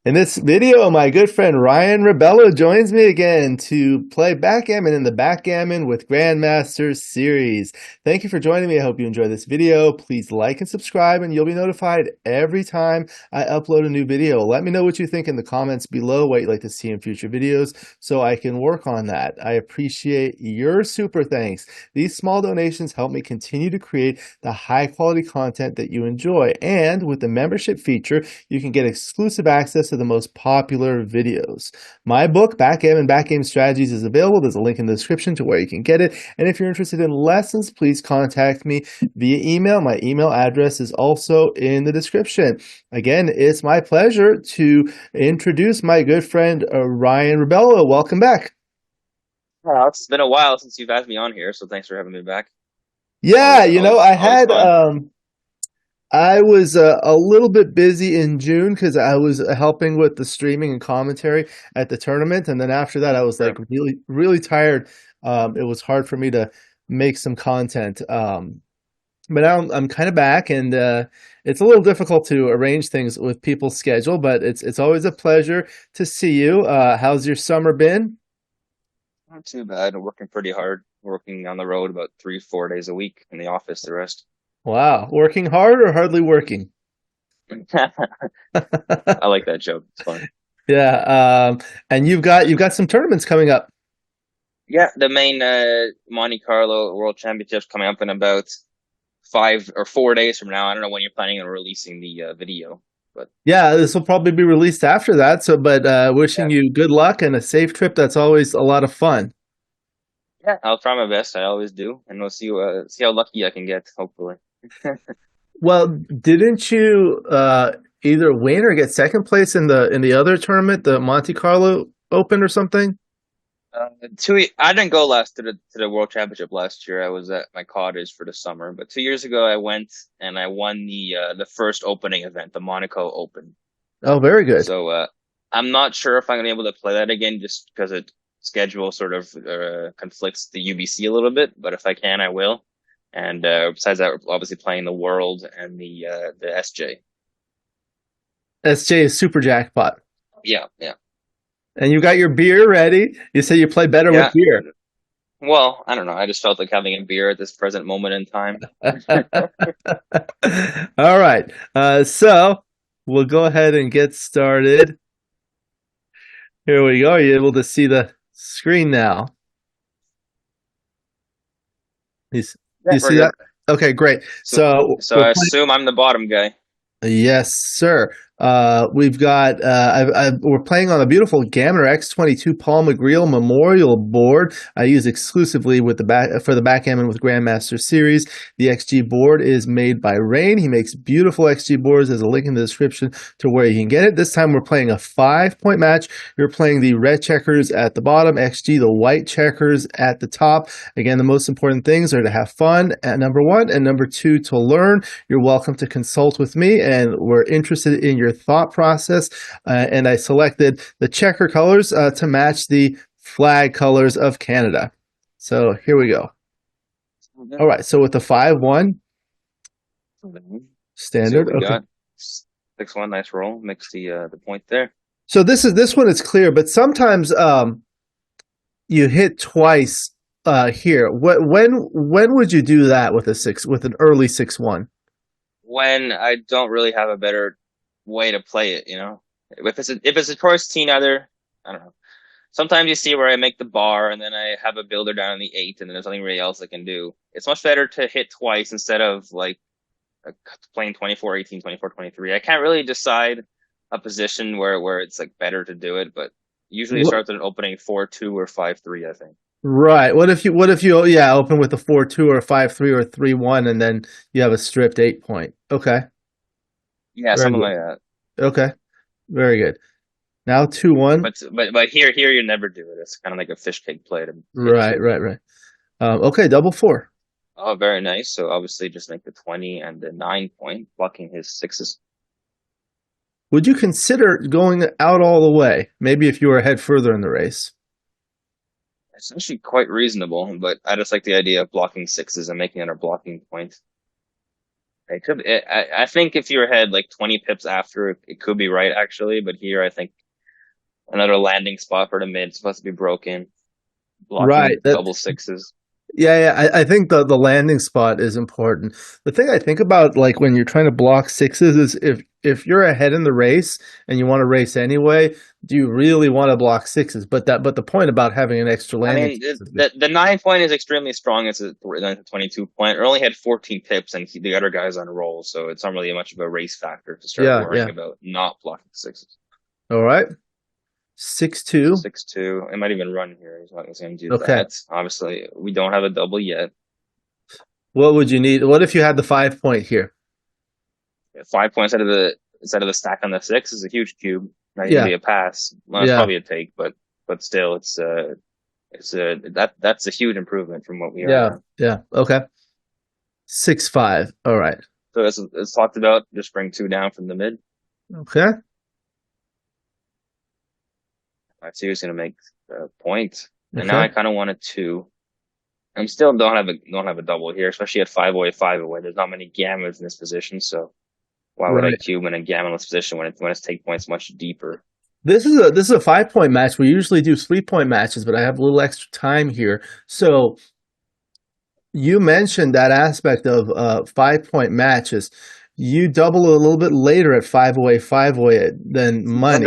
In this video, my good friend Ryan Rebelo joins me again to play backgammon in the Backgammon with Grandmasters series. Thank you for joining me. I hope you enjoy this video. Please like and subscribe, and you'll be notified every time I upload a new video. Let me know what you think in the comments below, what you'd like to see in future videos, so I can work on that. I appreciate your super thanks. These small donations help me continue to create the high quality content that you enjoy. And with the membership feature, you can get exclusive access to the most popular videos. My book, Backgammon Strategies, is available. There's a link in the description to where you can get it. And if you're interested in lessons, please contact me via email. My email address is also in the description. Again, it's my pleasure to introduce my good friend Ryan Rebelo. Welcome back. Well, it's been a while since you've had me on here, so thanks for having me back. Yeah, Always fun. I was a little bit busy in June because I was helping with the streaming and commentary at the tournament, and then after that, I was like Sure. really tired. It was hard for me to make some content. But now I'm kind of back, and it's a little difficult to arrange things with people's schedule, but it's always a pleasure to see you. How's your summer been? Not too bad. I'm working pretty hard. Working on the road about 3, 4 days a week, in the office the rest. Wow, working hard or hardly working? I like that joke. It's fun. Yeah, and you've got some tournaments coming up. Yeah, the main Monte Carlo World Championships coming up in about 5 or 4 days from now. I don't know when you're planning on releasing the video, but Yeah, this will probably be released after that. So, but yeah, wishing you good luck and a safe trip. That's always a lot of fun. yeah, I'll try my best. I always do, and we'll see how lucky I can get. Hopefully. Well, didn't you either win or get second place in the other tournament, the Monte Carlo Open or something? I didn't go last to the World Championship last year. I was at my cottage for the summer, but 2 years ago I went and I won the first opening event, the Monaco Open. Oh, very good. So I'm not sure if I'm gonna be able to play that again, just because it schedule sort of conflicts the UBC a little bit. But if I can, I will. And besides that, we're obviously playing the World and the SJ. SJ is super jackpot. Yeah, yeah, And you got your beer ready. You say you play better with yeah. beer. Well, I don't know. I just felt like having a beer at this present moment in time. All right. So we'll go ahead and get started. Here we go. Are you able to see the screen now? You, Yeah, you we're see good. that? Okay, great. So, So so we're I playing. assume I'm the bottom guy. Yes, sir. We've got we're playing on a beautiful Gamma X22 Paul McGreal Memorial board. I use exclusively with the back for the Backgammon with Grandmaster series. The XG board is made by Rain. He makes beautiful XG boards. There's a link in the description to where you can get it. This time we're playing a 5-point match. You're playing the red checkers at the bottom, XG the white checkers at the top. Again, the most important things are to have fun at number one, and number two, to learn. You're welcome to consult with me, and we're interested in your thought process. And I selected the checker colors to match the flag colors of Canada. So here we go. Okay. All right. So with the 5-1 See what standard. we Okay. got. 6-1, nice roll. Makes the point there. So this one is clear, but sometimes you hit twice here. When would you do that with an early 6-1? When I don't really have a better way to play it, you know. If it's a choice between either, I don't know. Sometimes you see where I make the bar and then I have a builder down on the 8 and then there's nothing really else I can do. It's much better to hit twice instead of like playing 24-18, 24-23. I can't really decide a position where it's like better to do it, but usually it starts with an opening 4-2 or 5-3, I think. Right. What if you yeah, open with a 4-2 or a 5-3 or a 3-1 and then you have a stripped 8 point. Okay. Yeah, Very something like good. that. Okay. Very good. Now 2-1. But here you never do it. It's kind of like a fish cake play to hit Right, two. right, right. Okay, double four. Oh, very nice. So obviously just make the 20 and the 9 point, blocking his sixes. Would you consider going out all the way? Maybe if you were ahead further in the race. It's actually quite reasonable, but I just like the idea of blocking sixes and making it a blocking point. It could. I think if you're ahead like 20 pips after, it could be right actually. But here, I think another landing spot for the mid is supposed to be broken, Right. blocking That double sixes. Yeah, yeah. I think the landing spot is important. The thing I think about, like when you're trying to block sixes, is if you're ahead in the race and you want to race anyway, do you really want to block sixes? But the point about having an extra I landing mean, space is good. the 9 point is extremely strong as a 22 point. It only had 14 pips, and the other guy's on a roll, so it's not really much of a race factor to start Yeah, worrying yeah. about not blocking sixes. All right. 6-2. 6-2. It might even run here. He's not going to do Okay. that. Obviously, we don't have a double yet. What would you need? What if you had the 5 point here? 5 points instead of the stack on the six is a huge cube. Not even Yeah, be a pass. Well, it's yeah, probably a take, but still, it's a that's a huge improvement from what we are yeah, now. yeah. Okay. 6-5. All right. So as it's talked about, just bring two down from the mid. Okay. I see who's going to make the point, and now Okay. I kind of want a two. I'm still don't have a double here, especially at 5 away, 5 away. There's not many gammons in this position, so why would I Right. cube in a gammonless position when its take points much deeper? This is a 5 point match. We usually do 3 point matches, but I have a little extra time here. So you mentioned that aspect of 5 point matches. You double a little bit later at 5 away, 5 away than And money.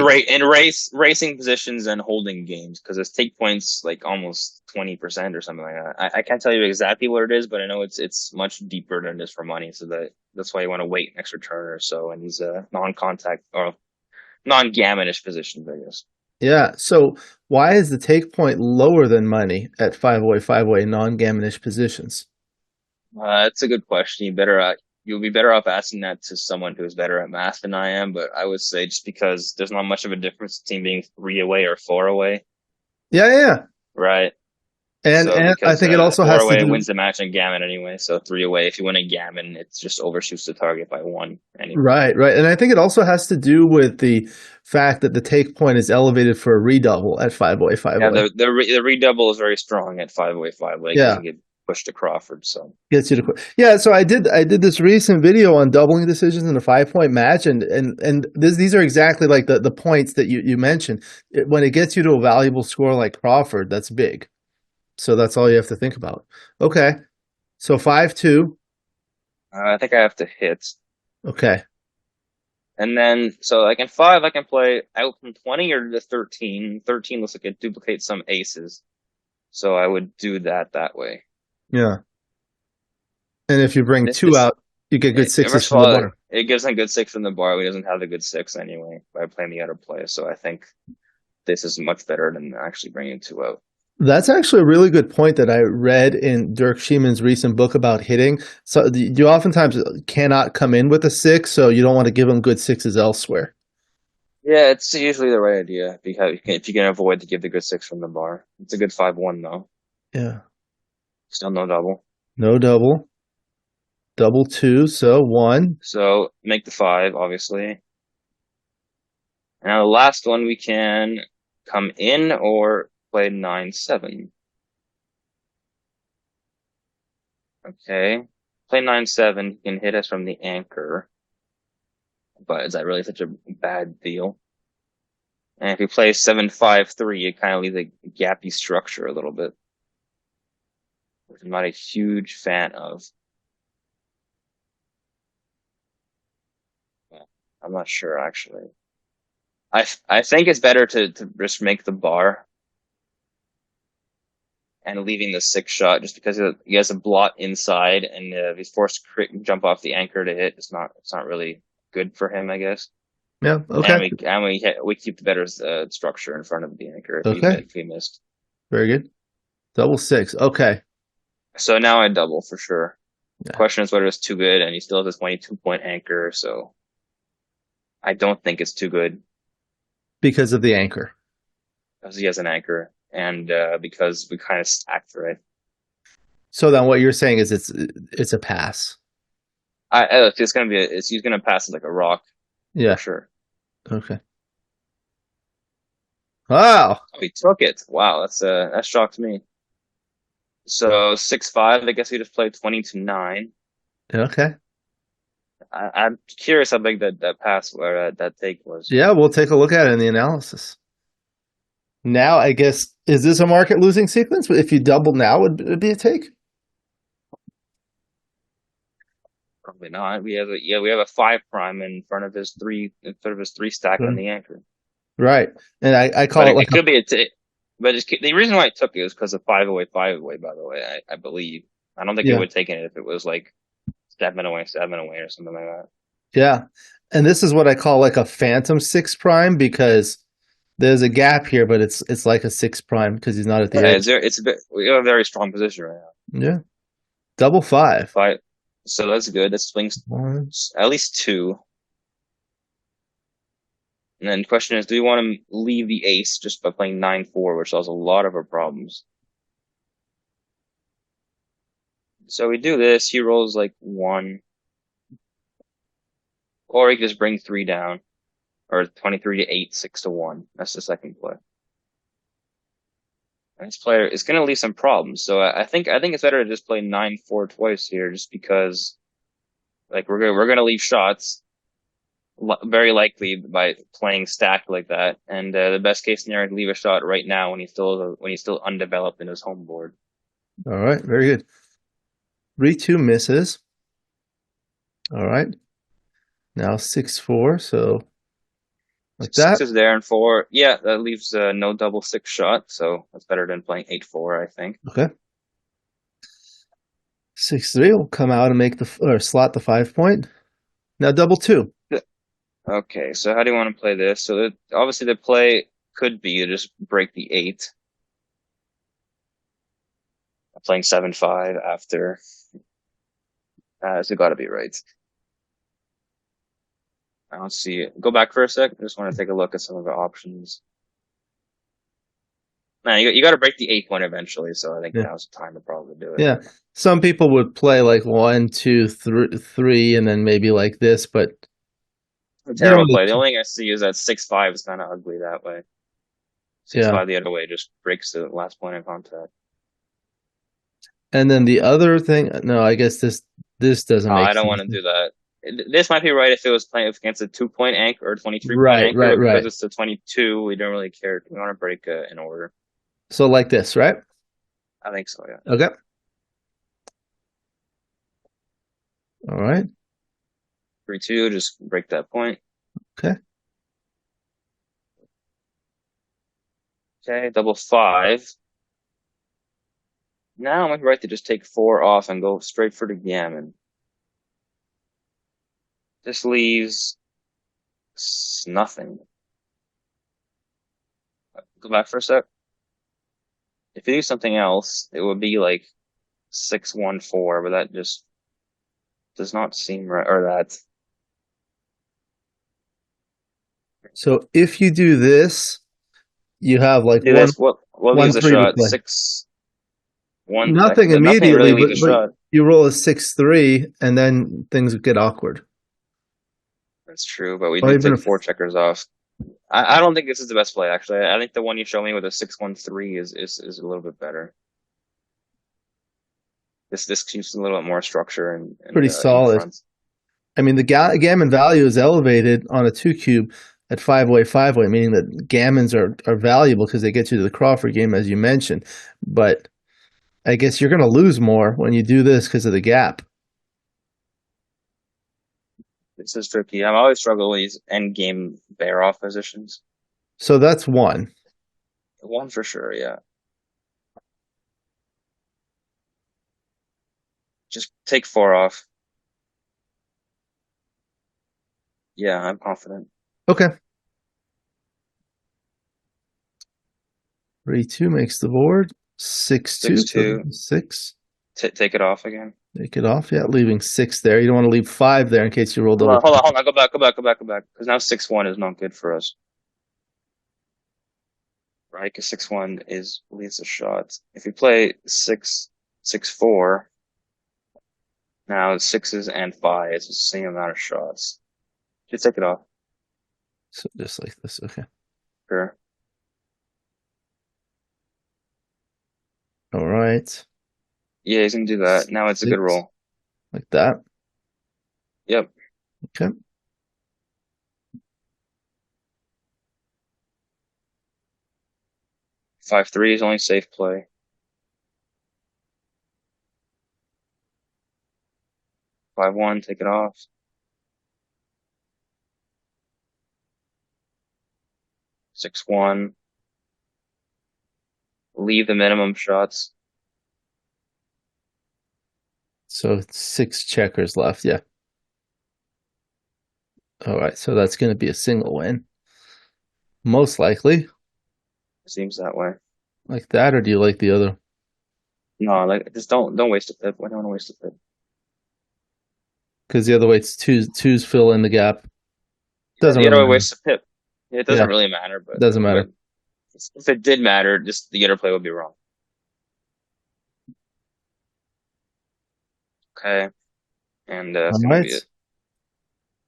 racing positions and holding games because its take points like almost 20% or something like that. I can't tell you exactly what it is, but I know it's much deeper than this for money. So that's why you want to wait an extra turn or so in these non-contact or non-gammonish positions, I guess. Yeah. So why is the take point lower than money at 5 away, 5 away non-gammonish positions? That's a good question. You'll be better off asking that to someone who's better at math than I am. But I would say just because there's not much of a difference between being 3 away or 4 away, Yeah, yeah, yeah. right? And So and I because think it also four has to away do wins the match in gammon anyway. So 3 away, if you win a gammon, it just overshoots the target by one anyway. right, right. And I think it also has to do with the fact that the take point is elevated for a redouble at 5 away, five Yeah, away. the redouble is very strong at 5 away, 5 away. It Yeah. doesn't get pushed to Crawford. So Gets you to quit. Yeah, so I did this recent video on doubling decisions in a 5 point match, and these are exactly like the points that you mentioned. When it gets you to a valuable score like Crawford, that's big. So that's all you have to think about. Okay, so 5-2. I think I have to hit. Okay, And then, so like in five, I can play out from 20 or the 13. 13 looks like it duplicates some aces. So I would do that way. yeah. And if you bring two This, out, you get good sixes first of from the all, bar. it gives him good six from the bar. He doesn't have the good six anyway by playing the other play. So I think this is much better than actually bringing two out. That's actually a really good point that I read in Dirk Schieman's recent book about hitting. So you oftentimes cannot come in with a six, so you don't want to give them good sixes elsewhere. Yeah, it's usually the right idea because if you can avoid to give the good six from the bar. It's a good 5-1 though. Yeah. Still no double. No double. Double two, so one. So make the five, obviously. Now the last one we can come in or play 9-7. Okay. Play 9-7. He can hit us from the anchor. But is that really such a bad deal? And if he plays 7-5-3, it kind of leaves a gappy structure a little bit, which I'm not a huge fan of. I'm not sure actually. I think it's better to just make the bar and leaving the six shot just because he has a blot inside, and if he's forced to jump off the anchor to hit, it's not really good for him, I guess. Yeah, And okay. we keep the better structure in front of the anchor Okay. if he missed. Very good. Double six. Okay. So now I double for sure. The Yeah. question is whether it's too good, and he still has a 22-point anchor, so I don't think it's too good Because of the anchor. because he has an anchor and because we kind of stacked, right? So then what you're saying is it's a pass. It's gonna be he's gonna pass it like a rock for Yeah. sure. Okay. Wow. Oh, he took it. Wow, that shocked me. So 6-5, I guess we just played 20-9. Okay. I'm curious how big that pass or that take was. Yeah, we'll take a look at it in the analysis. Now, I guess, is this a market losing sequence? If you double now, would it be a take? Probably not. We have a five prime in front of his three stack on Right. the anchor. Right. And I But call it like it could be a take. But the reason why I took it is because of five away. By the way, I believe. I don't think it yeah, would have taken it if it was like 7 away, or something like that. yeah. And this is what I call like a phantom six prime because there's a gap here, but it's like a six prime because he's not at the Yeah, edge. we have a very strong position right now. Yeah. Double five. Five, so that's good. That swings One. at least two. And then the question is, do we want to leave the ace just by playing 9-4, which solves a lot of our problems? So we do this. He rolls like one, or he can just bring three down, or 23 to 8, 6-1. That's the second play. And this player is going to leave some problems. So I think it's better to just play 9-4 twice here, just because like we're gonna leave shots very likely by playing stacked like that. And the best case scenario is leave a shot right now when he's still undeveloped in his home board. All right. Very good. 3-2 misses. All right. Now 6-4. So like Six that. is there and four. Yeah, that leaves no double six shot, so that's better than playing 8-4, I think. Okay. 6-3 will come out and make the or slot the 5 point. Now double two. Okay, so how do you want to play this? So obviously the play could be you just break the eight, playing 7-5 after. So got to be right. I don't see it. Go back for a sec. I just want to take a look at some of the options. Nah, you got to break the eighth one eventually, so I think Yeah. now's the time to probably do it. Yeah. Some people would play like 1, 2, 3, and then maybe like this, but A you don't terrible really. play. The only thing I see is that 6-5 is kind of ugly that way. Six Yeah. five the other way just breaks the last point of contact. And then the other thing, no, I guess this doesn't make I don't sense. want to do that. This might be right if it was playing against a 2 point anchor or 23 point Right, anchor, right, but because right. it's the 22, we don't really care. We want to break in order. So like this, right? I think so, yeah. Okay. All right. 3-2, just break that point. Okay. Okay, double five. Now I might be right to just take four off and go straight for the gammon. This leaves nothing. Go back for a sec. If you do something else, it would be like 6-1-4, but that just does not seem right. Or that. So if you do this, you have like Do one this. What one leaves a three to shot? play. 6-1. Nothing Nothing immediately, really leaves a but shot. you roll a 6-3, and then things get awkward. That's true, but we Or do even take if four checkers off. I don't think this is the best play, actually. I think the one you show me with a 6-1-3 is a little bit better. This keeps a little bit more structure pretty in the solid. front. I mean, the gammon value is elevated on a 2 cube at 5-way, meaning that gammons are valuable because they get you to the Crawford game, as you mentioned. But I guess you're going to lose more when you do this because of the gap. This is tricky. I'm always struggle with these end game bear off positions. So that's one. One for sure, yeah. Just take four off. Yeah, I'm confident. Okay. 3-2 makes the board. 6-2, Six so two. 6. Take it off again. Take it off. Yeah, leaving 6 there. You don't want to leave 5 there in case you roll Hold double. on, hold on. Go back. Because now 6-1 is not good for us. Right? Because 6-1 is leaves a shot. If you play 6-4, now sixes and fives, it's the same amount of shots. Just take it off. So just like this. Okay. Sure. All right. Yeah, he's gonna do that. Now it's a good 6, roll. like that. Yep. Okay. 5-3 is only safe play. 5-1, take it off. 6-1, leave the minimum shots. So 6 checkers left. Yeah. All right. So that's going to be a single win. Most likely. Seems that way. Like that, or do you like the other? No, like just don't waste a pip. I don't want to waste a pip. Because the other way, it's twos fill in the gap. Yeah, Doesn't the other really way matter. wastes a pip. It doesn't Yeah, really matter, but doesn't matter. if it did matter, just the other play would be wrong. Okay, and All that's gonna be right. it.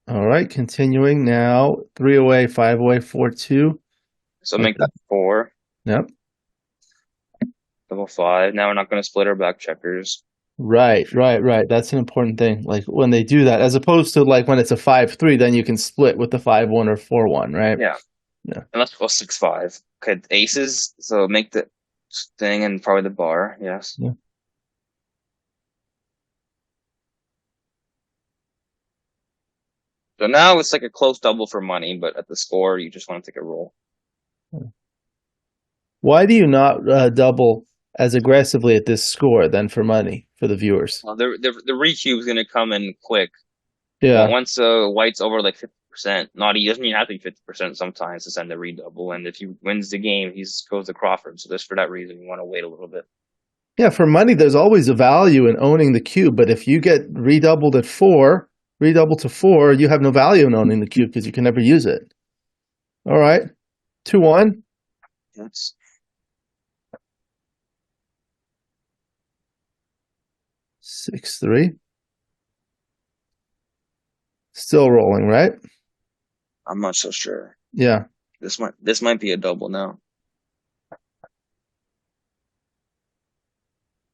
All right. Continuing now. 3 away, 5 away, 4-2. So make Okay. that 4, Yep. double 5. Now we're not gonna split our back checkers. Right, right, right. That's an important thing. Like when they do that, as opposed to like when it's a 5-3, then you can split with the 5-1 or 4-1, right? Yeah, Yeah. and let's go 6-5. Okay, aces. So make the thing and probably the bar. Yes. Yeah. So now it's like a close double for money, but at the score, you just want to take a roll. Why do you not double as aggressively at this score than for money for the viewers? Well, the recube is going to come in quick. Yeah. Once white's over like 50%, not he doesn't even have to be 50% sometimes to send the redouble. And if he wins the game, he goes to Crawford. So just for that reason, you want to wait a little bit. Yeah, for money, there's always a value in owning the cube, but if you get redoubled at 4, redoubled to 4, you have no value in owning the cube because you can never use it. All right. 2-1. That's 6-3. Still rolling, right? I'm not so sure. Yeah. This might be a double now.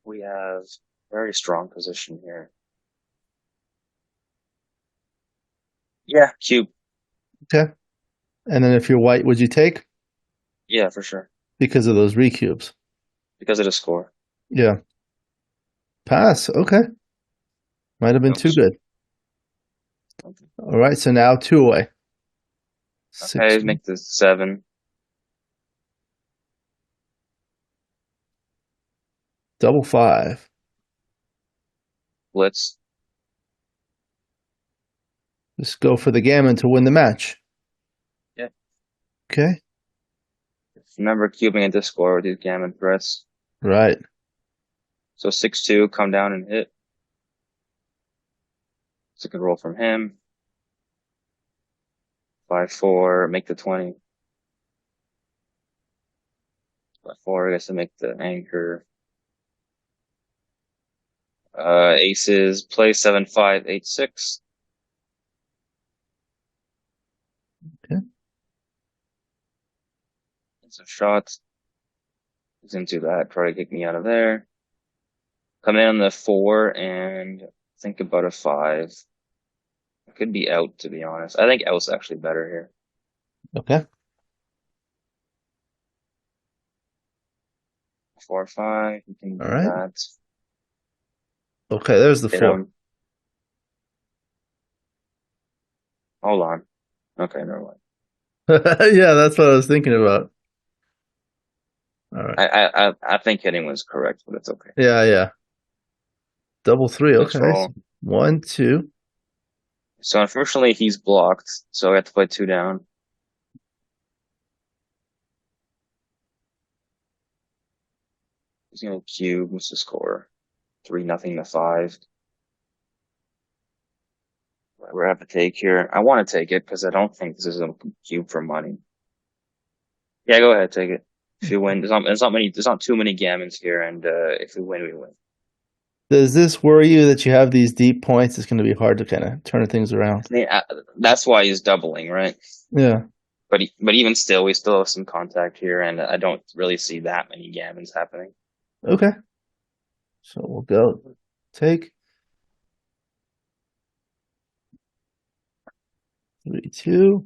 We have very strong position here. Yeah, cube. Okay. And then if you're white, would you take? Yeah, for sure. Because of those recubes. Because of the score. Yeah. Pass. Okay. Might have been too Oops. good. All right. So now 2 away. Okay, 6. make this 7. Double 5. Blitz. Just go for the gammon to win the match. Yeah. Okay. Remember cubing at this score with these gammon threats. Right. So 6-2, come down and hit. It's a good roll from him. 5-4, make the 20. 5-4, I guess to make the anchor. Aces, play 7-5, 8-6. Okay. Some shots. He's into that, try to kick me out of there. Come in on the 4 and think about a 5. It could be out, to be honest. I think out's actually better here. Okay. 4-5, you can All do right. that. Okay. There's the Hit 4. him. Hold on. Okay, never mind. Yeah, that's what I was thinking about. All right. I think hitting was correct, but it's okay. Yeah, yeah. Double 3. Let's Okay. So roll. 1, 2. So unfortunately, he's blocked, so I have to play 2 down. He's gonna cube. What's the score? 3-0 to 5. We're gonna have to take here. I want to take it because I don't think this is a cube for money. Yeah, go ahead, take it. If you win, there's not too many gammons here, and if we win, we win. Does this worry you that you have these deep points? It's going to be hard to kind of turn things around. Yeah, that's why he's doubling, right? Yeah. But even still, we still have some contact here, and I don't really see that many gammons happening. Okay. So we'll go take. 3-2,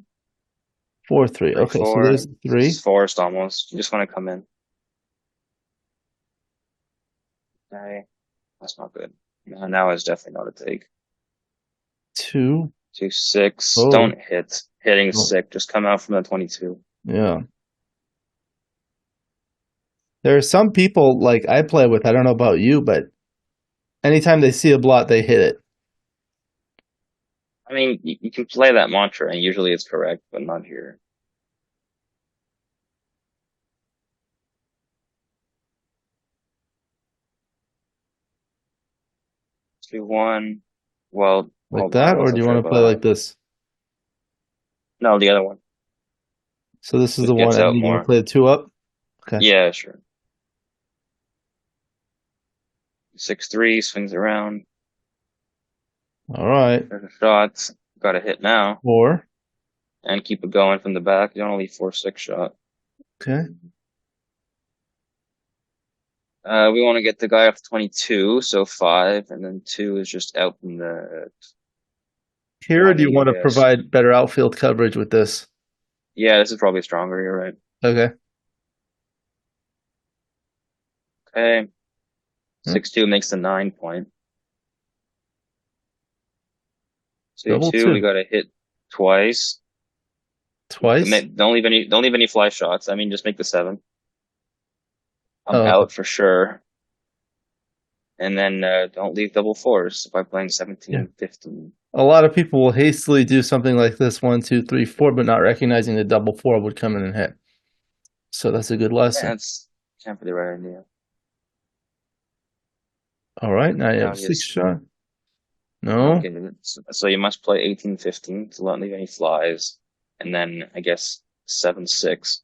4-3. Three, Okay, so four. there's It's three. forced almost. You just want to come in. Okay, that's not good. Now is definitely not a take. Two. 2-6. Oh, Don't hit. Hitting's oh, sick. Just come out from the 22. yeah. There are some people like I play with, I don't know about you, but anytime they see a blot, they hit it. I mean, you can play that mantra, and usually it's correct, but not here. 2-1. Well, Like hold on. I that, or do wasn't you sure want to about play that like one. this? No, the other one. So this is the Just one, gets and out you want to more. play the two up? Okay. Yeah, sure. 6-3 swings around. All right. There's a shot. Got a hit now, Four. and keep it going from the back. You don't leave 4-6 shot. Okay. We want to get the guy off 22, so 5, and then 2 is just out in the Here, or do you 20, I want to guess. provide better outfield coverage with this? Yeah, this is probably stronger. You're right. Okay. Okay, Hmm. 6-2 makes the 9 point. Two Double two, we two. got to hit twice. Twice? Don't leave any fly shots. I mean, just make the 7. I'm Oh, okay. out for sure. And then don't leave double fours by playing Yeah. 17, 15. A lot of people will hastily do something like this 1, 2, 3, 4, but not recognizing the double four would come in and hit. So that's a good lesson. That's can't be the right idea. All right. Now you Now have he six is shot. No. okay. So you must play 18, 15 to not leave any flies, and then I guess 7-6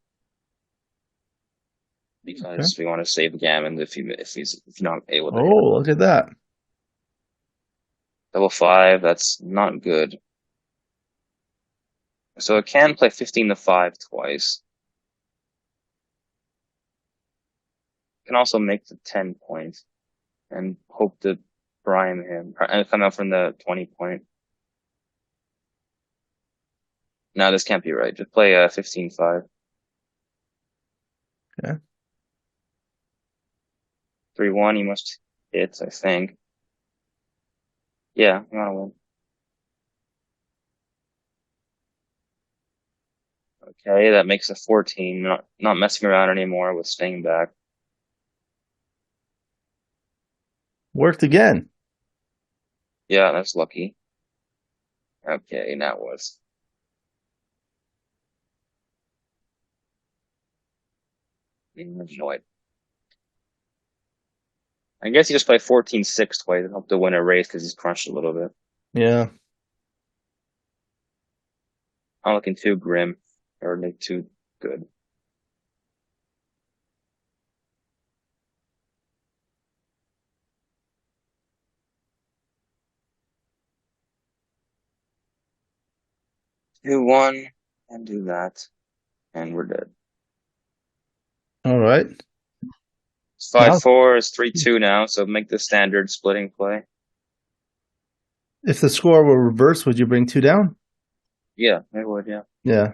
Okay. because we want to save the gammon if you're not able to hit him. Oh, look at that. Double 5, that's not good. So it can play 15 to 5 twice. Can also make the 10 point and hope to prime him and come out from the 20 point. No, this can't be right. Just play 15-5. Okay. 3-1, you must hit, I think. Yeah, you want to win. Okay, that makes a 14. Not messing around anymore with staying back. Worked again. Yeah, that's lucky. Okay, now was annoyed. I guess you just play 14-6 twice and hope to win a race because he's crunched a little bit. Yeah. I'm looking too grim or like too good. Do one and do that, and we're dead. All right. It's Now, 5-4 is 3-2 now, so make the standard splitting play. if the score were reversed, would you bring two down? Yeah, I would, yeah. Yeah.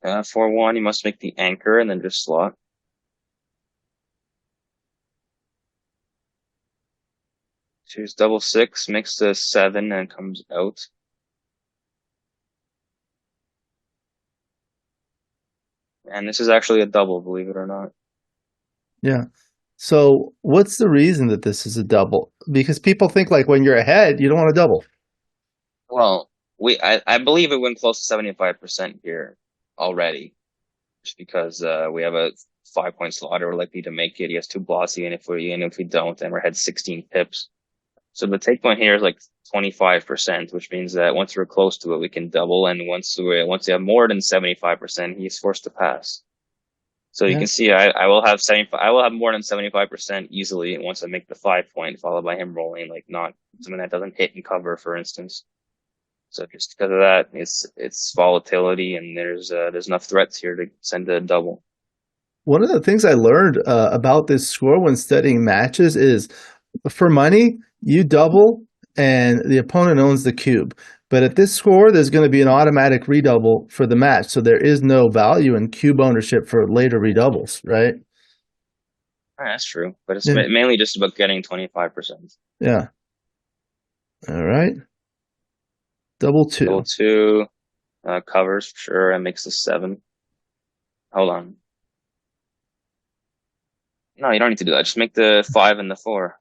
4-1, you must make the anchor and then just slot. Choose double 6, makes the 7 and comes out. And this is actually a double, believe it or not. Yeah. So what's the reason that this is a double? Because people think like when you're ahead, you don't want to double. Well, I believe it went close to 75% here already. Just because we have a 5 point slaughter, we're likely to make it. He has two blossy, and if we don't, then we're ahead 16 pips. So the take point here is like 25%, which means that once we're close to it, we can double, and once we have more than 75%, he's forced to pass. So you Yeah. can see I will have more than 75% easily once I make the 5 point, followed by him rolling like not something that doesn't hit and cover, for instance. So just because of that, it's volatility, and there's enough threats here to send a double. One of the things I learned about this score when studying matches is for money, you double and the opponent owns the cube. But at this score, there's going to be an automatic redouble for the match. So there is no value in cube ownership for later redoubles, right? That's true, but it's Yeah. mainly just about getting 25%. Yeah. All right. Double Double two. two covers for sure and makes the 7. Hold on. No, you don't need to do that. Just make the 5 and the 4.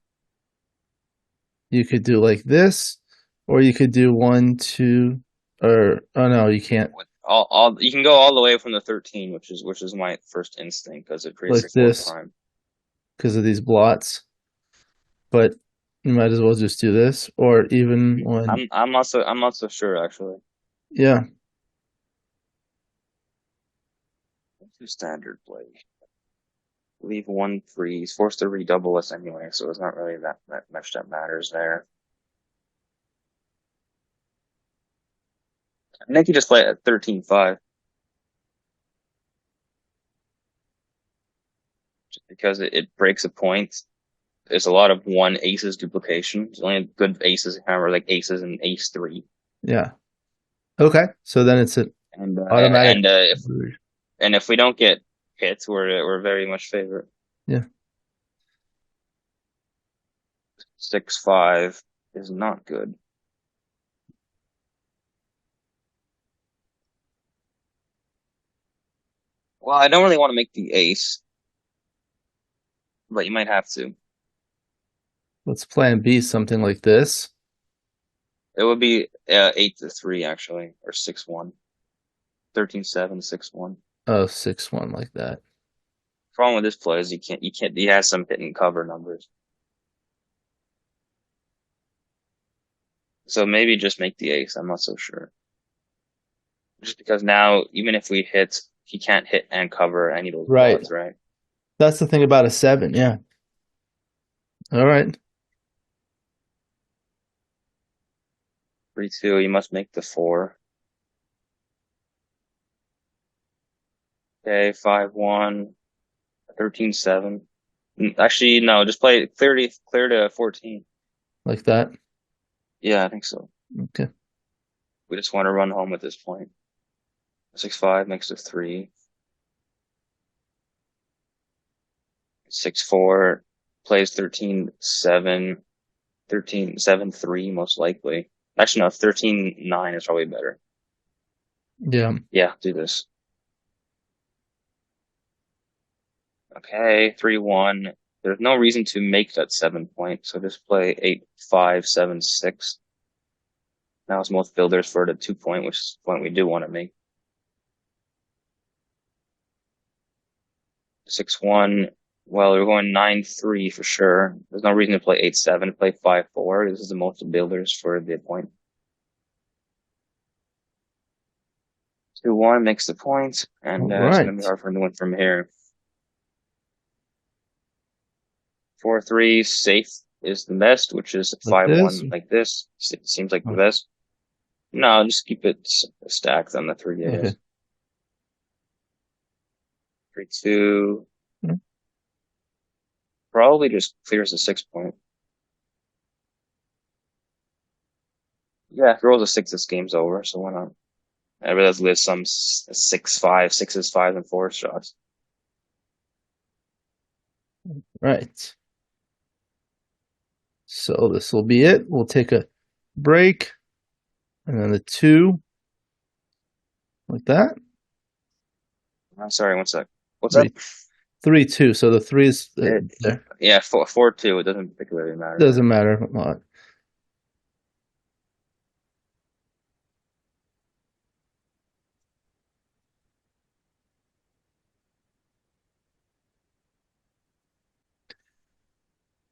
You could do like this, or you could do 1, 2, or oh no, you can't. With all you can go all the way from the 13, which is my first instinct because it creates Like the 4th this prime. because of these blots. But you might as well just do this, or even one. I'm not so sure actually. Yeah. Let's do standard play. Leave 1 free. He's forced to redouble us anyway, so it's not really that much that matters there. I think you just play at 13-5. Just because it breaks a point. There's a lot of 1 aces duplication. There's only good aces kind of like aces and ace 3. Yeah. Okay. So then it's an And automatic. if we don't get hit, we're very much favorite. Yeah. 6-5 is not good. Well, I don't really want to make the ace, but you might have to. Let's plan B something like this. It would be 8-3 actually, or 6-1. 13-7, 6-1. Oh, 6-1 like that. Problem with this play is you can't he has some hit and cover numbers. So maybe just make the ace, I'm not so sure. Just because now even if we hit, he can't hit and cover any of those Right. blots, right? That's the thing about a 7. Yeah. All right. 3-2, you must make the 4. Okay, 5-1, 13-7. Actually, no, just play clear to 14. Like that. Yeah, I think so. Okay. We just want to run home at this point. 6-5 makes it 3. 6-4 plays 13-7. 13-7-3 most likely. Actually, no, 13-9 is probably better. Yeah. Yeah, do this. Okay, 3-1. There's no reason to make that 7 point, so just play 8-5, 7-6. Now it's most builders for the 2 point, which is the point we do want to make. 6-1. Well, we're going 9-3 for sure. There's no reason to play 8-7. Play 5-4. This is the most builders for the point. 2-1 makes the point, and All it's right. going to be hard for him to win from here. 4-3 safe is the best, which is Like this. 5-1 like this. It seems like the best. No, just keep it stacked on the 3 days. Okay. 3-2. Hmm. Probably just clears the 6 point. Yeah, if he rolls a 6, this game's over, so why not? I realize there's some 6-5, 6s, 5s, and 4 shots. Right. So this will be it. We'll take a break. And then the 2. Like that. I'm sorry, one sec. What's 3, up? 3, 2. So the 3 is there. Yeah, 4-2. It doesn't particularly matter. Doesn't matter a lot.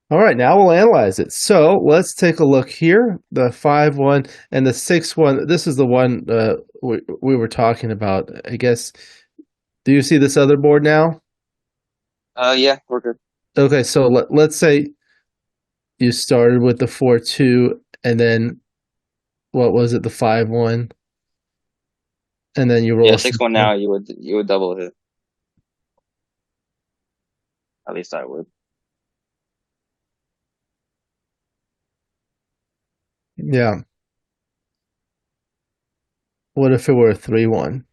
All right, now we'll analyze it. So let's take a look here. The 5-1 and the 6-1. This is the one we were talking about. I guess. Do you see this other board now? Yeah, we're good. Okay, so let's say you started with the 4-2, and then what was it? The 5-1, and then you roll Yeah, a 6-1 now. You would double it. At least I would. Yeah. What if it were a 3-1?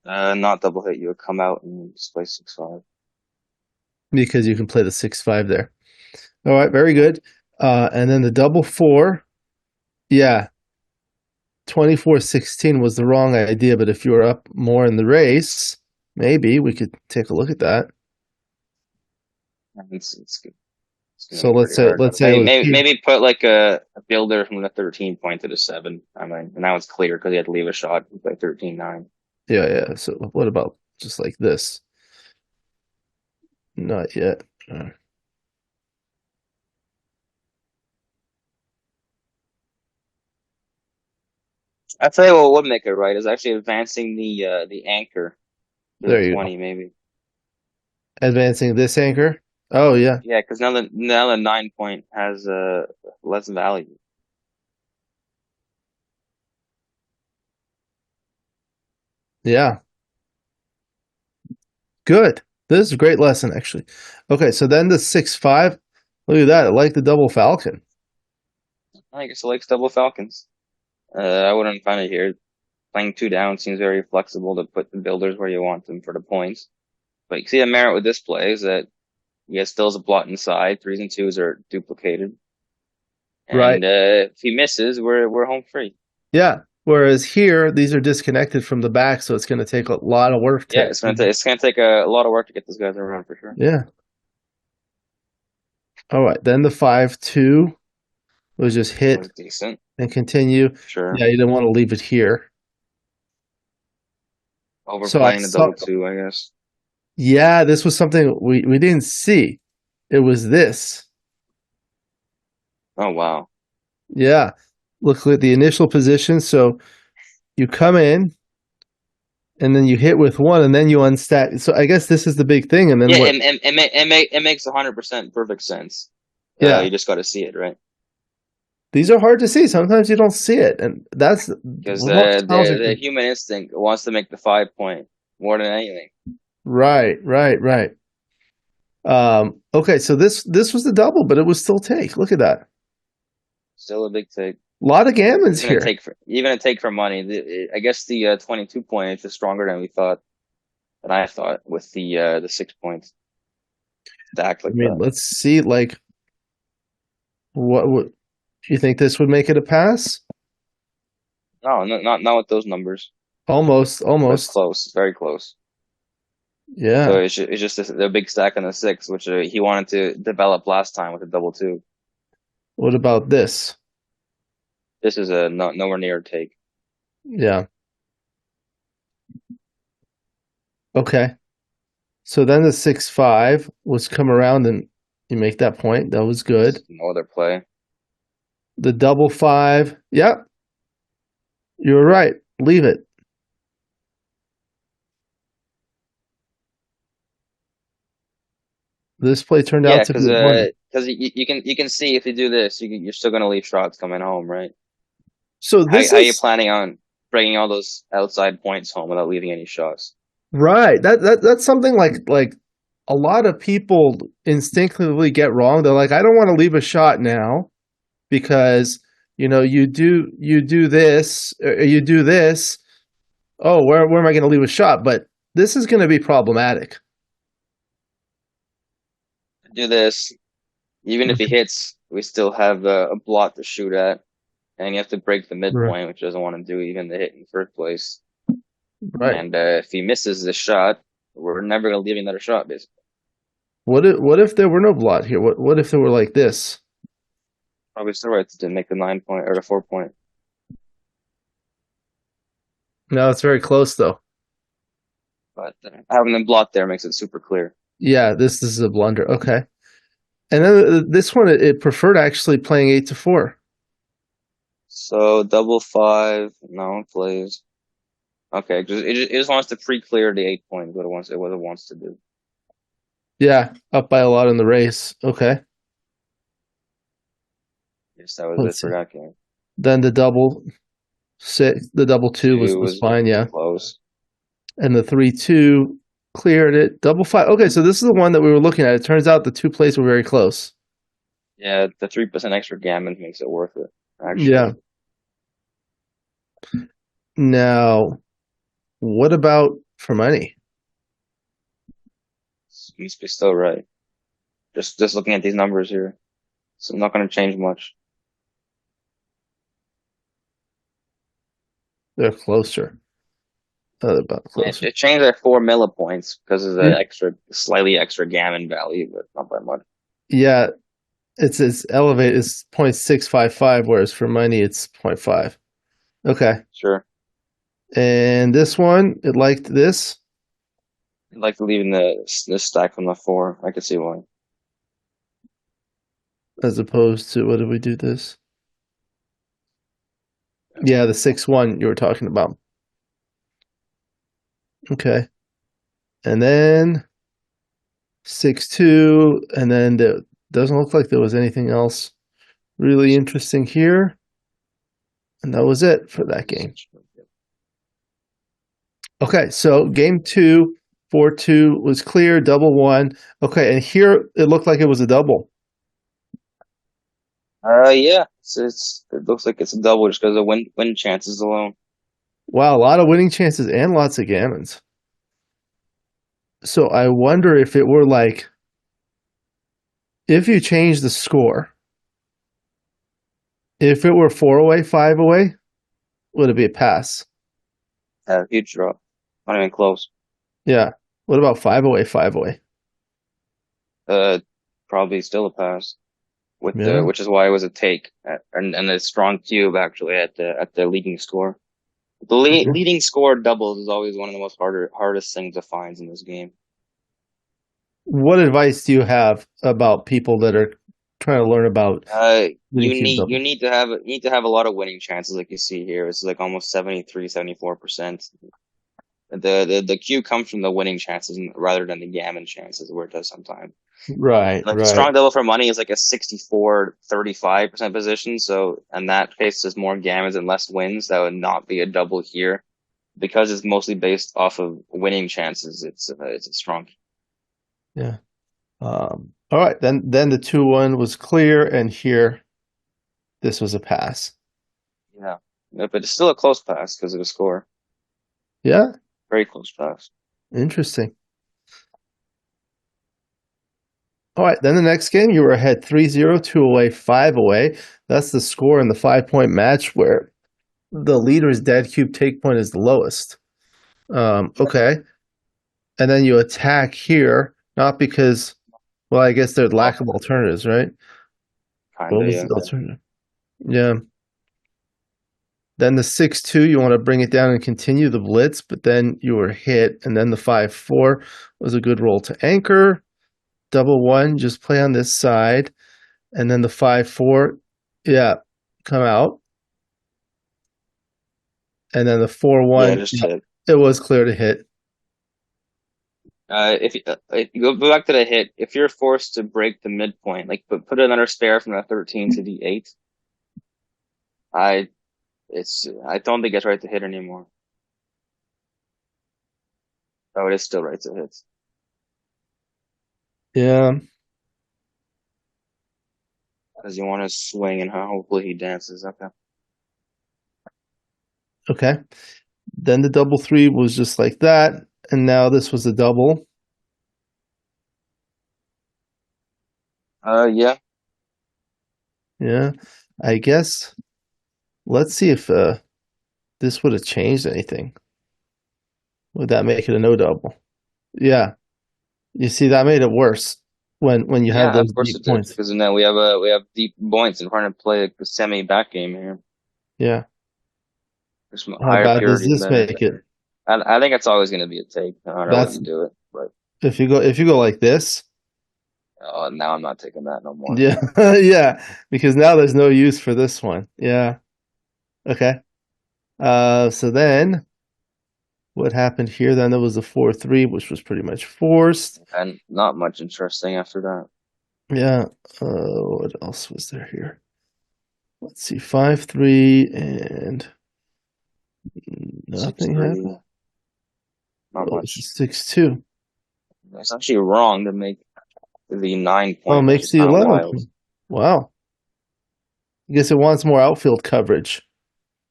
Not double hit. You would come out and display 6-5. Because you can play the 6-5 there. All right, very good. And then the double four. Yeah, 24-16 was the wrong idea, but if you were up more in the race, maybe we could take a look at that. It's good. It's gonna So be let's pretty say hard. let's say it was here. Maybe put like a builder from the 13 point to the 7. I mean, and now it's clear because he had to leave a shot by 13-9. Yeah, yeah. So what about just like this? Not yet. I tell you what would make it right is actually advancing the anchor to the There you go. 20 maybe. Advancing this anchor. Oh yeah, Yeah, because now the 9 point has less value. yeah. Good. This is a great lesson, actually. Okay, so then the 6-5. Look at that. I like the double falcon. I guess it likes double falcons. I wouldn't find it here. Playing 2 down seems very flexible to put the builders where you want them for the points. But you see the merit with this play is that he still has a blot inside. 3s and 2s are duplicated. Right. And if he misses, we're home free. Yeah. Whereas here, these are disconnected from the back, so it's going to take a lot of work Yeah, to. it's gonna take a lot of work to get those guys around for sure. Yeah. All right. Then the 5-2 was just That hit was decent, and continue. sure. Yeah, you didn't want to leave it here. So I Overplaying the saw. double 2, I guess. Yeah, this was something we didn't see. It was this. Oh wow. Yeah. Look at the initial position. So you come in and then you hit with one and then you unstack. So I guess this is the big thing. And then Yeah, what? it makes 100% perfect sense. Yeah. You just got to see it, right? These are hard to see. Sometimes you don't see it. And that's Because most styles are the human instinct wants to make the 5 point more than anything. right, right, right. Okay, so this was the double, but it was still take. Look at that. A Still a big take. lot of gammons here. Even a take for money. I guess the 22 point is just stronger than we thought. Than I thought with the 6 points stacked I like mean, that. let's see, like, what would you think this would make it a pass? No, not with those numbers. Almost, But it's almost. close. It's very close. So Yeah. it's just the big stack on the 6, which he wanted to develop last time with the double 2. What about this? This is a nowhere near a take. Yeah. Okay. So then the 6-5 was come around and you make that point. That was good. No other play. The double 5. Yep. You were right. Leave it. This play turned out Yeah, to be a blunder. because you can see if you do this, you're still gonna leave shots coming home, right? So this How are you is planning on bringing all those outside points home without leaving any shots? right. That's something like a lot of people instinctively get wrong. They're like, I don't want to leave a shot now because you do this or you do this. Oh, where am I going to leave a shot? But this is going to be problematic. Do this, even if he hits, we still have a blot to shoot at, and you have to break the Right. midpoint, which doesn't want to do even the hit in the first place. Right. And if he misses this shot, we're never gonna leave another shot, basically. What if there were no blot here? What if there were like this? Probably still right to make the 9 point or the 4 point. No, it's very close though. But having the blot there makes it super clear. Yeah, this is a blunder. Okay. And then this one, it preferred actually playing 8-4. So double 5, no plays. Okay, it just wants to pre-clear the 8 point. What it wants to do. Yeah, up by a lot in the race. Okay. Yes, that was it Let's see. for that game. Then the double 2 was 2 was fine, yeah. close. And the 3-2 cleared it. Double 5. Okay, so this is the one that we were looking at. It turns out the two plays were very close. Yeah, the 3% extra gammon makes it worth it, actually. Yeah. Now, what about for money? Must be still right. Just looking at these numbers here, it's not going to change much. They're closer. About closer. It changed at 4 millipoints because of the slightly extra gammon value, but not by much. Yeah, it's elevated. It's 0.655, whereas for money it's zero point 0.5. Okay. Sure. And this one, it liked this I'd like to leave in this stack from the four. I could see why. as opposed to what did we do this? Yeah, the 6-1 you were talking about. Okay. And then 6-2, and then there doesn't look like there was anything else really interesting here. And that was it for that game. Okay, so game 2, 4-2 was clear, double one. Okay, and here it looked like it was a double. Yeah, it looks like it's a double just because of win chances alone. Wow, a lot of winning chances and lots of gammons. So I wonder if it were like, if you change the score, if it were 4 away, 5 away, would it be a pass? Huge drop. Not even close. Yeah. What about 5 away, 5 away? Uh, Probably still a pass. Yeah. Which is why it was a take and a strong cube actually at the leading score. The Okay. leading score doubles is always one of the most hardest things to find in this game. What advice do you have about people that are trying to learn about winning cube You doubles? need to have a lot of winning chances like you see here. It's like almost 73, 74%. The Q comes from the winning chances rather than the gammon chances where it does sometimes. Right, Like the right. strong double for money is like a 64-35% position. So in that case, there's more gammons and less wins. That would not be a double here because it's mostly based off of winning chances. It's a strong. Yeah. All right, then the 2-1 was clear, and here this was a pass. Yeah. Yeah, but it's still a close pass because of the score. Yeah, Very close pass. interesting. All right, then the next game you were ahead 3-0, 2 away, 5 away. That's the score in the 5-point match where the leader's dead cube take point is the lowest. Okay. And then you attack here, not because, well, I guess there's lack of alternatives, right? What Kinda, was yeah. the alternative? Yeah. Then the 6-2, you want to bring it down and continue the blitz, but then you were hit. And then the 5-4 was a good roll to anchor. Double one, just play on this side. And then the 5-4, yeah, come out. And then the Yeah, 4-1, just hit. it was clear to hit. If you go back to the hit, if you're forced to break the midpoint, like put another spare from the 13 to the 8, I I don't think it's right to hit anymore. Oh, it is still right to hit. Yeah. Because you want to swing and hopefully he dances. Okay. Okay. Then the double three was just like that. And now this was a double. Yeah. Yeah. I guess let's see if this would have changed anything. Would that make it a no double? Yeah. You see, that made it worse when you have Yeah, of those course deep it did. points. Because now we have deep points and trying to play like the semi back game here. Yeah. There's some How higher bad does purity and this better. make it? I think it's always going to be a take, no matter what That's you do it. But if you go like this. now I'm not taking that no more. Yeah. Yeah. Because now there's no use for this one. Yeah. Okay. So then what happened here? Then there was a 4-3, which was pretty much forced. And not much interesting after that. Yeah. What else was there here? Let's see. 5-3 and Six nothing three, happened. not Oh, this much. is 6-2. It's actually wrong to make the 9 Oh, it point, which makes is the kind of 11 wild. point. Wow. I guess it wants more outfield coverage.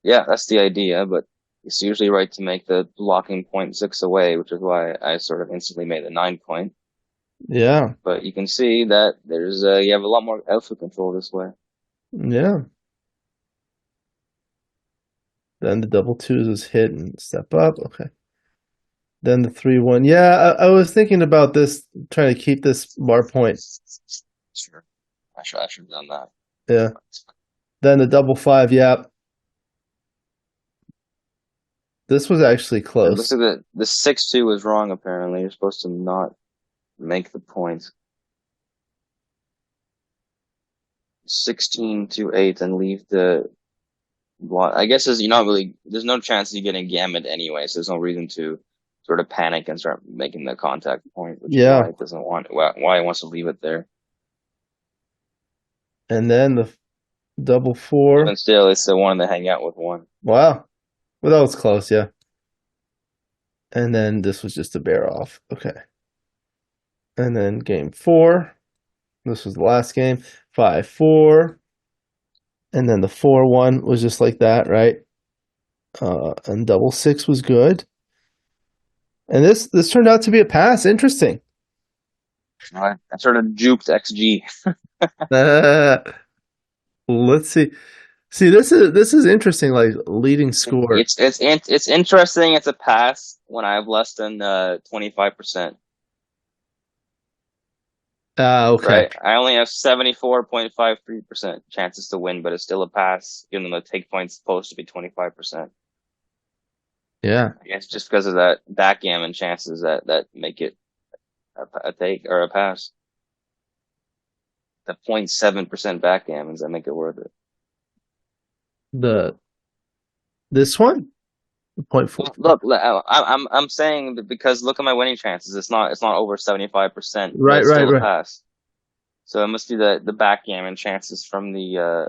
Yeah, that's the idea, but it's usually right to make the blocking point 6 away, which is why I sort of instantly made the 9 point. Yeah. But you can see that there's you have a lot more outfield control this way. Yeah. Then the double twos is hit and step up. Okay. Then the 3-1. Yeah, I was thinking about this, trying to keep this bar point. Sure. I should have done that. Yeah. Then the double 5. Yeah. This was actually It looks close. like the 6-2 was wrong apparently. You're supposed to not make the point. 16 to 8 and leave the block. I guess you're not really there's no chance of you getting gammoned anyway, so there's no reason to sort of panic and start making the contact point, which is Yeah. why it doesn't want why it wants to leave it there. And then the double 4. Even still, it's the one to hang out with one. Wow. Well, that was close. Yeah. And then this was just a bear off. Okay. And then game 4. This was the last game. 5-4. And then the 4-1 was just like that, right? And double 6 was good. And this turned out to be a pass. Interesting. I sort of juked XG. Uh, let's see. See, this is interesting. Like leading score. It's interesting. It's a pass when I have less than 25%. Okay. Right? I only have 74.53% chances to win, but it's still a pass, even though the take point's supposed to be 25%. Yeah. I guess just because of that backgammon chances that make it a take or a pass. The 0.7% backgammons that make it worth it. The this one 0.4. Look, I'm saying that because look at my winning chances. It's not over 75%, but Right. it's Right. still a Right. pass. So it must be the backgammon chances from the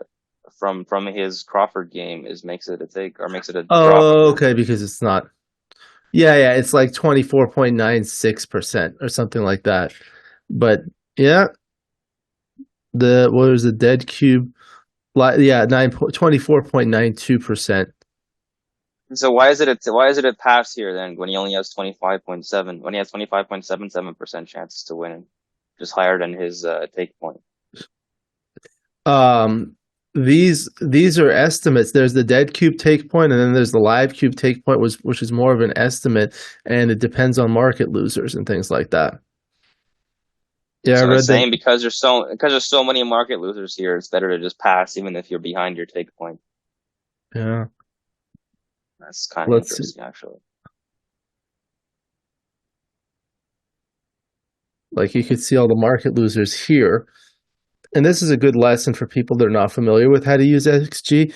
from his Crawford game is makes it a take or makes it a drop. Oh, okay. Because it's not. Yeah. Yeah. It's like 24.96% or something like that. But yeah, the what was the dead cube? Yeah, 24.92%. So why is it a pass here then when he only has 25.7 when he has 25.77% chances to win, just higher than his take point. Um, these are estimates. There's the dead cube take point, and then there's the live cube take point, which is more of an estimate, and it depends on market losers and things like that. Yeah, I So I'm read that. saying because there's so many market losers here, it's better to just pass even if you're behind your take point. Yeah, That's kind of let's see. interesting actually. Like you could see all the market losers here, and this is a good lesson for people that are not familiar with how to use XG.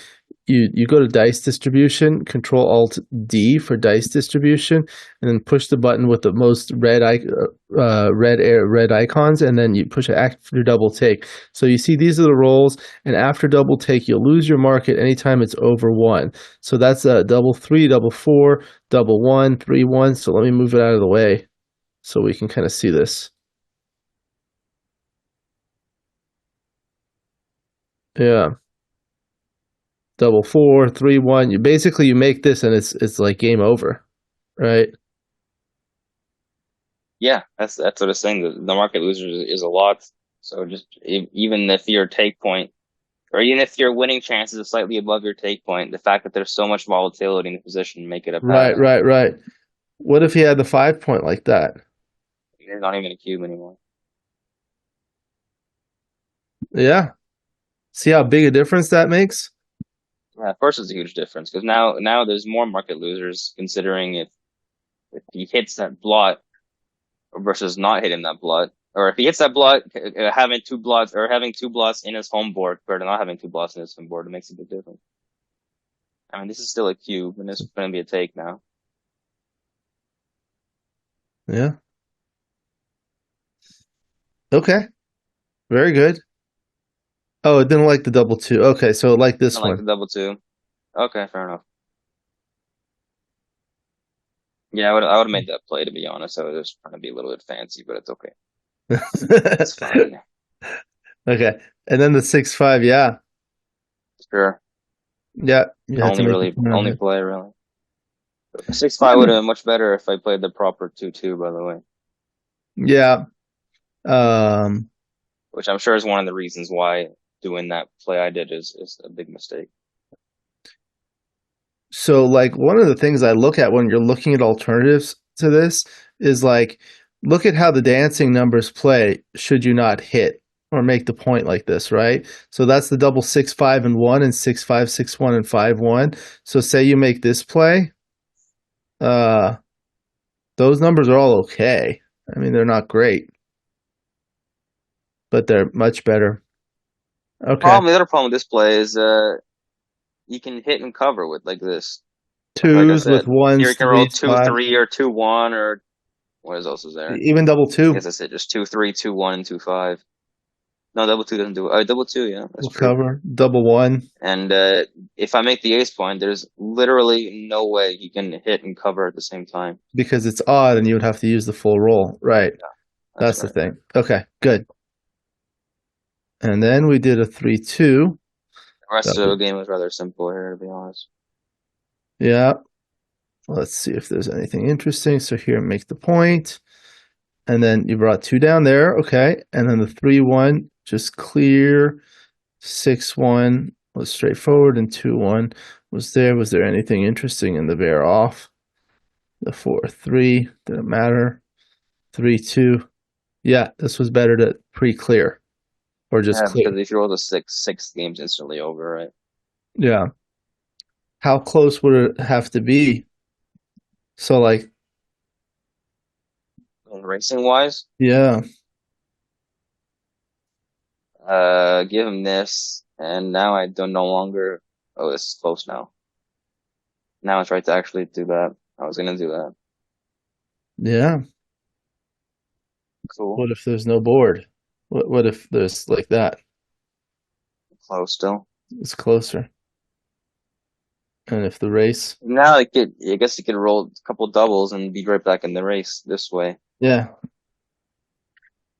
You go to dice distribution, Control Alt D for dice distribution, and then push the button with the most red icons, and then you push it after double take. So you see these are the rolls, and after double take, you'll lose your market anytime it's over 1. So that's a double 3, double 4, double 1, 3-1. So let me move it out of the way so we can kind of see this. Yeah. Double 4, 3-1. You basically you make this and it's like game over, right? Yeah, that's what I'm saying. The market losers is a lot. So just even if your take point, or even if your winning chances are slightly above your take point, the fact that there's so much volatility in the position make it a Right, pass. right, right. What if he had the 5 point like that? There's not even a cube anymore. Yeah. See how big a difference that makes? Yeah, of course, it's a huge difference because now there's more market losers considering if he hits that blot versus not hitting that blot, or if he hits that blot, having two blots or having two blots in his home board compared to not having two blots in his home board, it makes a big difference. I mean, this is still a cube, and this is going to be a take now. Yeah. Okay. Very good. Oh, it didn't like the double 2. Okay, so it liked I this like one. the double two. Okay, fair enough. Yeah, I would have made that play to be honest. I was just trying to be a little bit fancy, but it's okay. It's fine. Okay. And then the 6-5, yeah. Sure. Yeah. You had to make the point on Only that. play really. 6-5 would have Well, been much better if I played the proper 2-2, by the way, yeah. Um, which I'm sure is one of the reasons why doing that play I did is a big mistake. so like one of the things I look at when you're looking at alternatives to this is like look at how the dancing numbers play should you not hit or make the point like this, right? So that's the double 6-5 and 1 and 6-5 6-1 and 5-1. So say you make this play, uh those numbers are all okay. I mean, they're not great, but they're much better. Okay. The other problem with this play is you can hit and cover with like this. Like I Twos with said, here ones, you can roll threes, two five, three or 2-1 or what else is there? even double I two guess that's it. Just 2-3, 2-1, and 2-5. No, double two doesn't do it. Double two, yeah, that's will true. cover, double one And if I make the ace point, there's literally no way he can hit and cover at the same time. because it's odd and you would have to use the full roll. Right. Yeah, that's That's the right. thing. Okay, good. And then we did a 3-2. The rest That of the was, game was rather simple here, to be honest. yeah. Let's see if there's anything interesting. So here, make the point. And then you brought two down there. Okay. And then the 3-1, just clear. 6-1 was straightforward, and 2-1 was there. Was there anything interesting in the bear off? The 4-3 didn't matter. 3-2. Yeah, this was better to pre-clear or just Yeah, clear. because if you roll the six game's instantly over, right? Yeah. How close would it have to be? So like, And racing wise, yeah, give him this, and now I don't no longer. Oh, this is close now. Now it's right to actually do that. I was gonna do that. yeah. Cool. What if there's no board? What if there's like that? Close still. It's closer. And if the race, Now I guess you could roll a couple doubles and be right back in the race this way. yeah,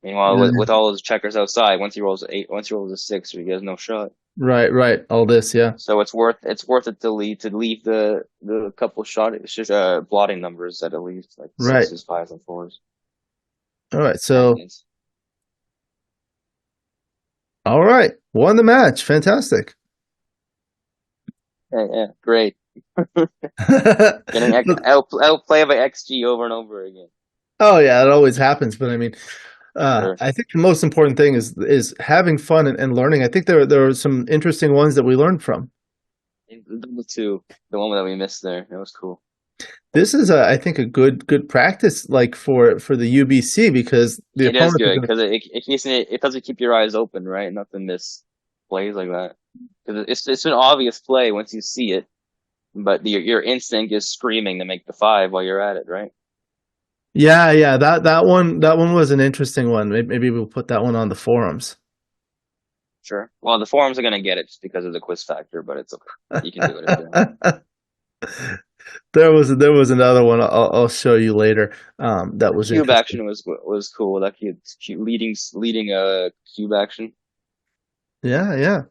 Meanwhile, yeah. with all those checkers outside, once he rolls a six, he has no shot. Right, right. All this, yeah. So it's worth it to leave the couple shot blotting numbers at least like Right. sixes, fives, and fours. All right. And So, all right. Won the match. Fantastic. yeah, great. Getting outplayed by XG over and over again. Oh yeah, it always happens. But I mean, Sure. I think the most important thing is having fun and learning. I think there are some interesting ones that we learned from. Double two, the one that we missed there, that was cool. This is, I think, a good practice, like for the UBC, because the It is opponents are good going to. because it doesn't keep your eyes open, right? Not to miss plays like that. Because it's an obvious play once you see it, but your instinct is screaming to make the five while you're at it, right? Yeah, yeah. That one was an interesting one. Maybe we'll put that one on the forums. Sure. Well, the forums are gonna get it just because of the quiz factor, but it's okay. You can do it if you want. There was another one I'll show you later. That was Cube interesting. action was cool. That cube leading cube action. Yeah, yeah.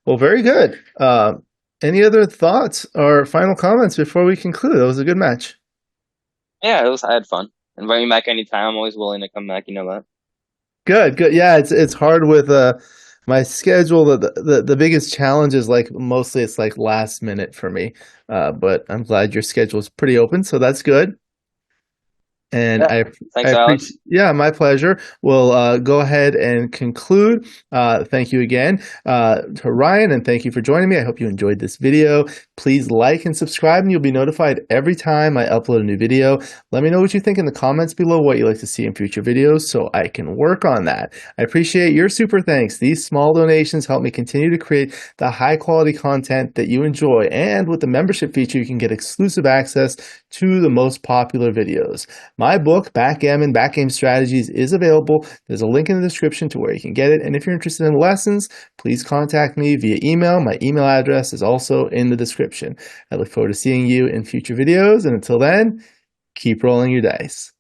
Well, very good. Any other thoughts or final comments before we conclude? That was a good match. Yeah, I had fun. Invite me back anytime. I'm always willing to come back. You know that. Good, good. Yeah, it's hard with my schedule. The biggest challenge is like mostly it's like last minute for me. But I'm glad your schedule is pretty open, so that's good. And Yeah. I Thanks, appreciate, Alex. yeah, my pleasure. We'll go ahead and conclude. Thank you again to Ryan, and thank you for joining me. I hope you enjoyed this video. Please like and subscribe, and you'll be notified every time I upload a new video. Let me know what you think in the comments below, what you'd like to see in future videos, so I can work on that. I appreciate your super thanks. These small donations help me continue to create the high quality content that you enjoy, and with the membership feature, you can get exclusive access to the most popular videos. My book, Backgammon Strategies, is available. There's a link in the description to where you can get it. And if you're interested in lessons, please contact me via email. My email address is also in the description. I look forward to seeing you in future videos. And until then, keep rolling your dice.